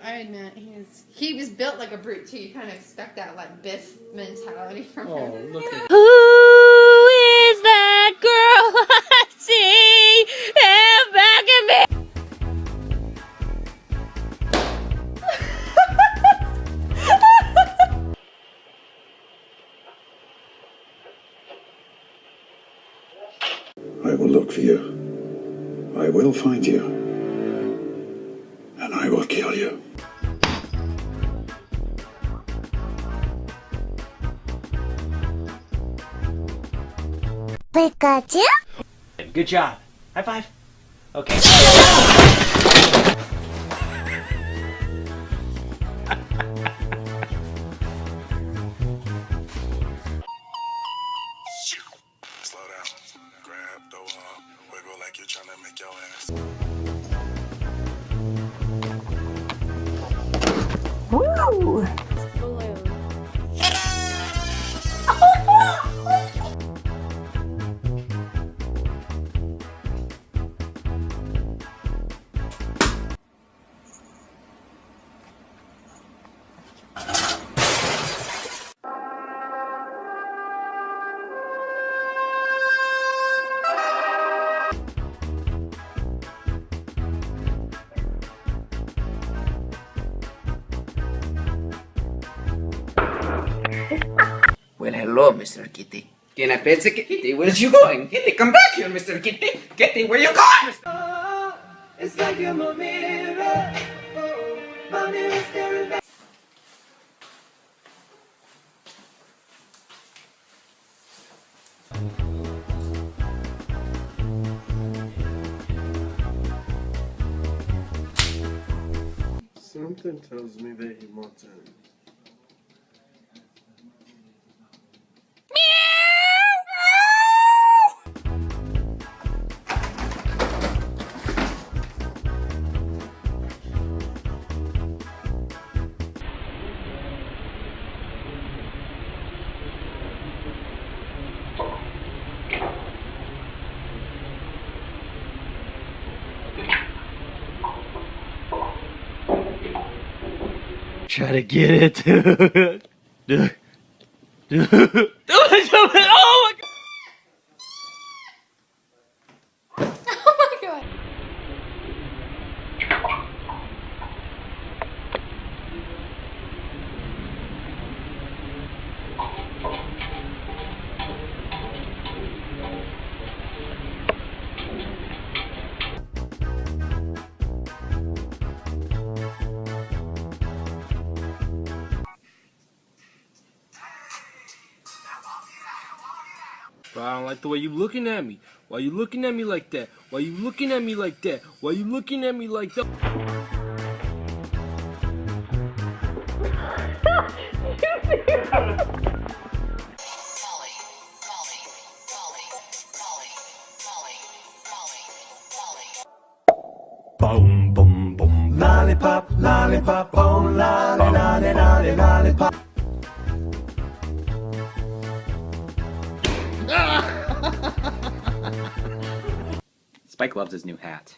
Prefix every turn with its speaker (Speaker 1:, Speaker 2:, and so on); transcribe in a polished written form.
Speaker 1: I admit he was built like a brute too. You kind of expect that like Biff mentality from him.
Speaker 2: Oh, look at
Speaker 3: Who is that girl I see back at me?
Speaker 4: I will look for you. I will find you. And I will kill you.
Speaker 3: Pikachu?
Speaker 5: Good job. High five. Okay.
Speaker 6: Slow down. Grab, throw up, wiggle like you're trying to make your ass.
Speaker 3: Woo!
Speaker 7: Well, hello, Mr. Kitty. Can I pet the kitty? Where's you going? Kitty, come back here, Mr. Kitty. Kitty, where you going? Oh, it's like you're my mirror. Oh, my mirror staring back.
Speaker 2: Something tells me that he wants in.
Speaker 5: Try to get it. Oh my god.
Speaker 1: Oh my god.
Speaker 2: But I don't like the way you looking at me. Why you looking at me like that? Why you looking at me like that? Why you looking at me like that?
Speaker 6: Boom, boom, boom. Lollipop, lollipop, oh, lolly, lolly, lolly, lollipop.
Speaker 7: Spike loves his new hat.